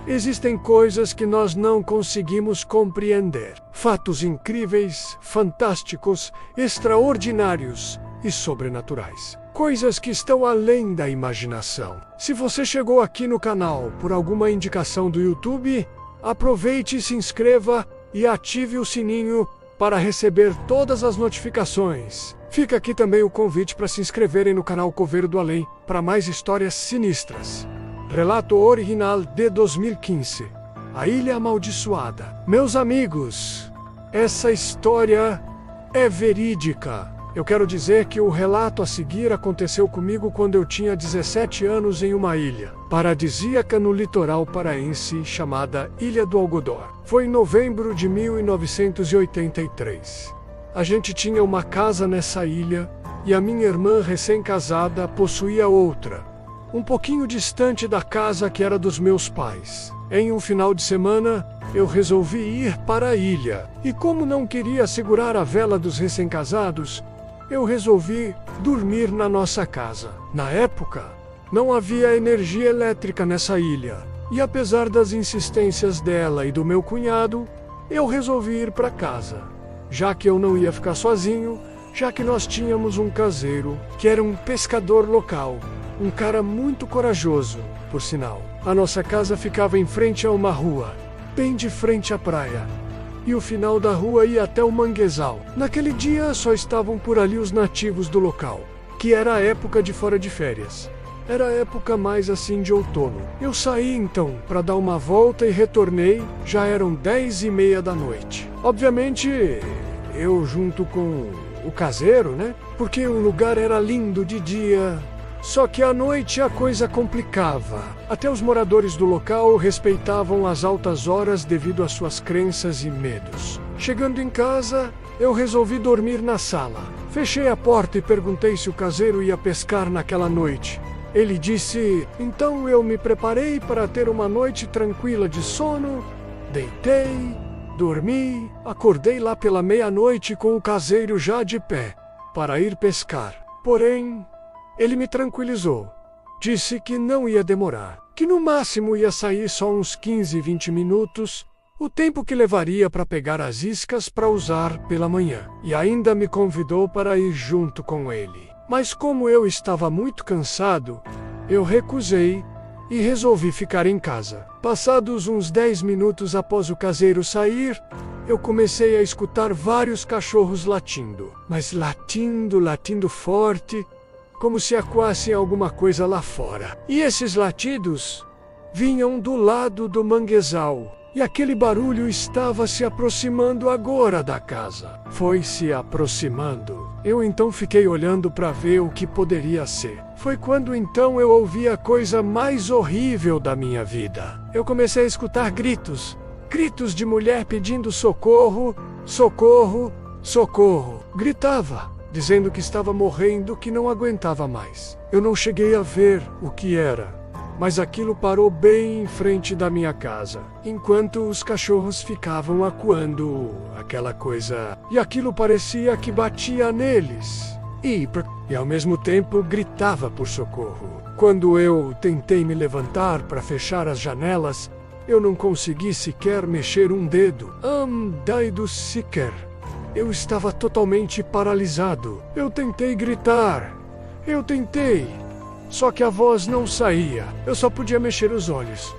Existem coisas que nós não conseguimos compreender. Fatos incríveis, fantásticos, extraordinários e sobrenaturais. Coisas que estão além da imaginação. Se você chegou aqui no canal por alguma indicação do YouTube, aproveite, se inscreva e ative o sininho para receber todas as notificações. Fica aqui também o convite para se inscreverem no canal Coveiro do Além para mais histórias sinistras. Relato original de 2015. A Ilha Amaldiçoada. Meus amigos, essa história é verídica. Eu quero dizer que o relato a seguir aconteceu comigo quando eu tinha 17 anos em uma ilha paradisíaca no litoral paraense chamada Ilha do Algodor. Foi em novembro de 1983. A gente tinha uma casa nessa ilha e a minha irmã recém-casada possuía outra, um pouquinho distante da casa que era dos meus pais. Em um final de semana, eu resolvi ir para a ilha e, como não queria segurar a vela dos recém-casados, eu resolvi dormir na nossa casa. Na época, não havia energia elétrica nessa ilha, e apesar das insistências dela e do meu cunhado, eu resolvi ir para casa, já que eu não ia ficar sozinho, já que nós tínhamos um caseiro, que era um pescador local, um cara muito corajoso, por sinal. A nossa casa ficava em frente a uma rua, bem de frente à praia, e o final da rua ia até o manguezal. Naquele dia só estavam por ali os nativos do local, que era a época de fora de férias. Era a época mais assim de outono. Eu saí então para dar uma volta e retornei, já eram 10h30 da noite. Obviamente, eu junto com o caseiro, né? Porque o lugar era lindo de dia. Só que à noite a coisa complicava. Até os moradores do local respeitavam as altas horas devido às suas crenças e medos. Chegando em casa, eu resolvi dormir na sala. Fechei a porta e perguntei se o caseiro ia pescar naquela noite. Ele disse, então eu me preparei para ter uma noite tranquila de sono, deitei, dormi, acordei lá pela meia-noite com o caseiro já de pé, para ir pescar. Porém, ele me tranquilizou. Disse que não ia demorar, que no máximo ia sair só uns 15, 20 minutos, o tempo que levaria para pegar as iscas para usar pela manhã. E ainda me convidou para ir junto com ele. Mas como eu estava muito cansado, eu recusei e resolvi ficar em casa. Passados uns 10 minutos após o caseiro sair, eu comecei a escutar vários cachorros latindo. Mas latindo forte, como se acuassem alguma coisa lá fora. E esses latidos vinham do lado do manguezal. E aquele barulho estava se aproximando agora da casa. Foi se aproximando. Eu então fiquei olhando para ver o que poderia ser. Foi quando então eu ouvi a coisa mais horrível da minha vida. Eu comecei a escutar gritos. Gritos de mulher pedindo socorro, socorro, socorro. Gritava, dizendo que estava morrendo, que não aguentava mais. Eu não cheguei a ver o que era, mas aquilo parou bem em frente da minha casa, enquanto os cachorros ficavam acuando aquela coisa, e aquilo parecia que batia neles, e ao mesmo tempo gritava por socorro. Quando eu tentei me levantar para fechar as janelas, eu não consegui sequer mexer um dedo. Daido sequer. Eu estava totalmente paralisado. Eu tentei gritar. Eu tentei. Só que a voz não saía. Eu só podia mexer os olhos.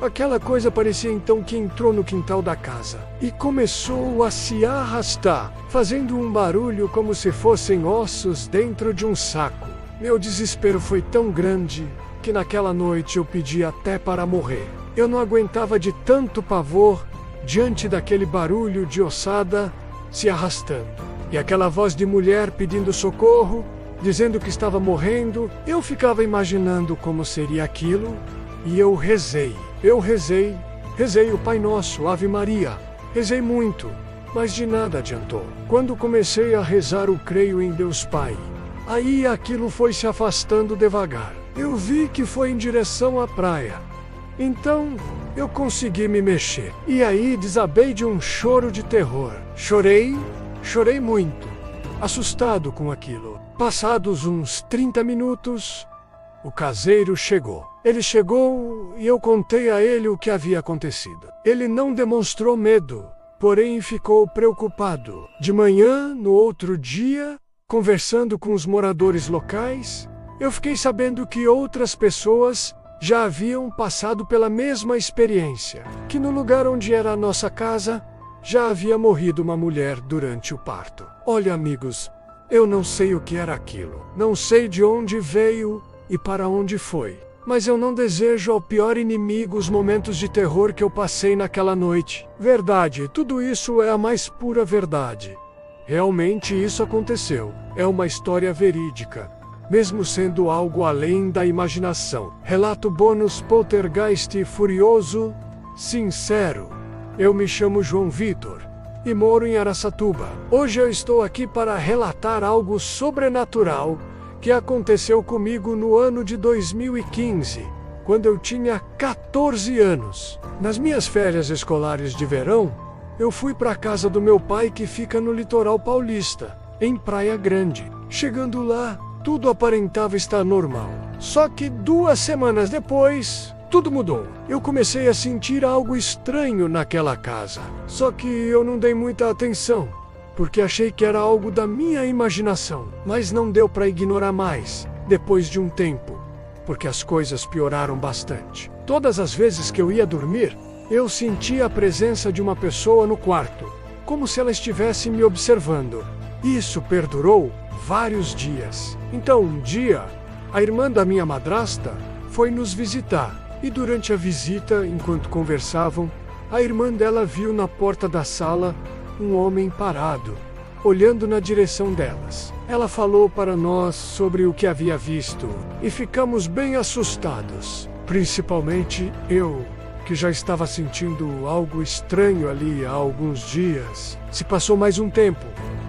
Aquela coisa parecia então que entrou no quintal da casa e começou a se arrastar, fazendo um barulho como se fossem ossos dentro de um saco. Meu desespero foi tão grande que naquela noite eu pedi até para morrer. Eu não aguentava de tanto pavor diante daquele barulho de ossada se arrastando. E aquela voz de mulher pedindo socorro, dizendo que estava morrendo. Eu ficava imaginando como seria aquilo e eu rezei. Rezei o Pai Nosso, Ave Maria. Rezei muito, mas de nada adiantou. Quando comecei a rezar o creio em Deus Pai, aí aquilo foi se afastando devagar. Eu vi que foi em direção à praia. Então, eu consegui me mexer. E aí desabei de um choro de terror. Chorei muito, assustado com aquilo. Passados uns 30 minutos, o caseiro chegou. Ele chegou e eu contei a ele o que havia acontecido. Ele não demonstrou medo, porém ficou preocupado. De manhã, no outro dia, conversando com os moradores locais, eu fiquei sabendo que outras pessoas já haviam passado pela mesma experiência, que no lugar onde era a nossa casa, já havia morrido uma mulher durante o parto. Olha, amigos, eu não sei o que era aquilo. Não sei de onde veio e para onde foi. Mas eu não desejo ao pior inimigo os momentos de terror que eu passei naquela noite. Verdade, tudo isso é a mais pura verdade. Realmente isso aconteceu. É uma história verídica, mesmo sendo algo além da imaginação. Relato bônus poltergeist furioso, sincero. Eu me chamo João Vitor e moro em Araçatuba. Hoje eu estou aqui para relatar algo sobrenatural que aconteceu comigo no ano de 2015, quando eu tinha 14 anos. Nas minhas férias escolares de verão, eu fui para a casa do meu pai que fica no litoral paulista, em Praia Grande. Chegando lá, tudo aparentava estar normal. Só que 2 semanas depois, tudo mudou. Eu comecei a sentir algo estranho naquela casa. Só que eu não dei muita atenção, porque achei que era algo da minha imaginação. Mas não deu para ignorar mais, depois de um tempo, porque as coisas pioraram bastante. Todas as vezes que eu ia dormir, eu sentia a presença de uma pessoa no quarto, como se ela estivesse me observando. Isso perdurou vários dias. Então, um dia, a irmã da minha madrasta foi nos visitar. E durante a visita, enquanto conversavam, a irmã dela viu na porta da sala um homem parado, olhando na direção delas. Ela falou para nós sobre o que havia visto e ficamos bem assustados. Principalmente eu, que já estava sentindo algo estranho ali há alguns dias. Se passou mais um tempo,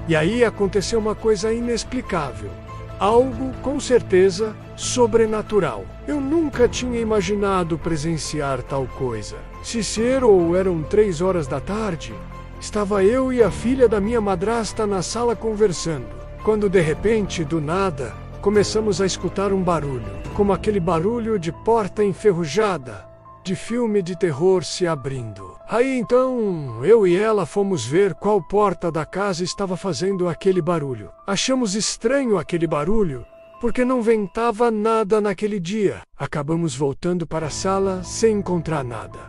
e aí aconteceu uma coisa inexplicável. Algo, com certeza, sobrenatural. Eu nunca tinha imaginado presenciar tal coisa. Se ser ou eram 3 horas da tarde, estava eu e a filha da minha madrasta na sala conversando, quando de repente, do nada, começamos a escutar um barulho, como aquele barulho de porta enferrujada, de filme de terror se abrindo. Aí então, eu e ela fomos ver qual porta da casa estava fazendo aquele barulho. Achamos estranho aquele barulho, porque não ventava nada naquele dia. Acabamos voltando para a sala sem encontrar nada.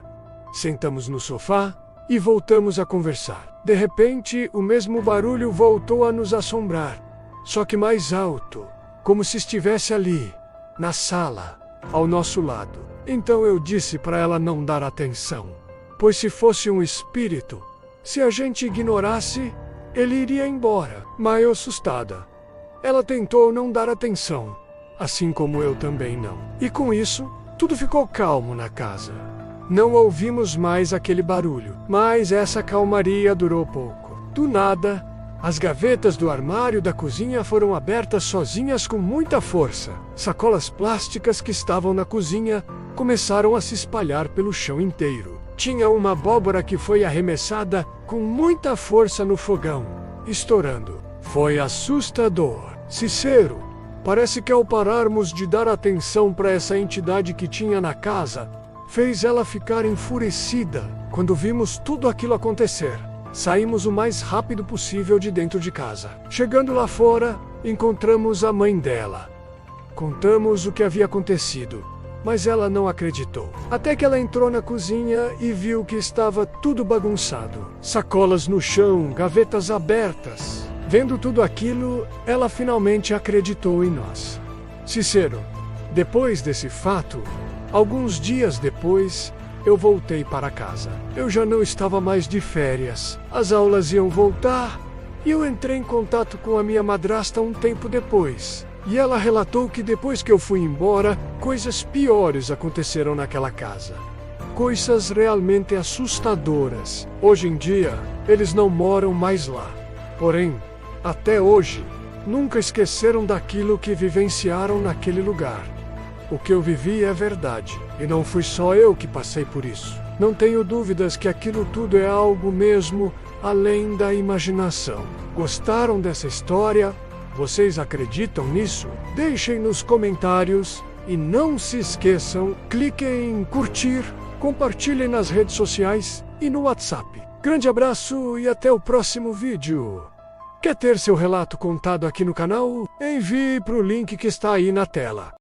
Sentamos no sofá e voltamos a conversar. De repente, o mesmo barulho voltou a nos assombrar, só que mais alto, como se estivesse ali, na sala, ao nosso lado. Então eu disse para ela não dar atenção, pois se fosse um espírito, se a gente ignorasse, ele iria embora. Meio assustada, ela tentou não dar atenção, assim como eu também não. E com isso, tudo ficou calmo na casa. Não ouvimos mais aquele barulho, mas essa calmaria durou pouco. Do nada, as gavetas do armário da cozinha foram abertas sozinhas com muita força. Sacolas plásticas que estavam na cozinha começaram a se espalhar pelo chão inteiro. Tinha uma abóbora que foi arremessada com muita força no fogão, estourando. Foi assustador. Sincero, parece que ao pararmos de dar atenção para essa entidade que tinha na casa, fez ela ficar enfurecida quando vimos tudo aquilo acontecer. Saímos o mais rápido possível de dentro de casa. Chegando lá fora, encontramos a mãe dela. Contamos o que havia acontecido, mas ela não acreditou. Até que ela entrou na cozinha e viu que estava tudo bagunçado. Sacolas no chão, gavetas abertas. Vendo tudo aquilo, ela finalmente acreditou em nós. Sincero, depois desse fato, alguns dias depois, eu voltei para casa. Eu já não estava mais de férias. As aulas iam voltar e eu entrei em contato com a minha madrasta um tempo depois. E ela relatou que depois que eu fui embora, coisas piores aconteceram naquela casa. Coisas realmente assustadoras. Hoje em dia, eles não moram mais lá. Porém, até hoje, nunca esqueceram daquilo que vivenciaram naquele lugar. O que eu vivi é verdade, e não fui só eu que passei por isso. Não tenho dúvidas que aquilo tudo é algo mesmo além da imaginação. Gostaram dessa história? Vocês acreditam nisso? Deixem nos comentários E não se esqueçam, cliquem em curtir, compartilhem nas redes sociais e no WhatsApp. Grande abraço e até o próximo vídeo. Quer ter seu relato contado aqui no canal? Envie para o link que está aí na tela.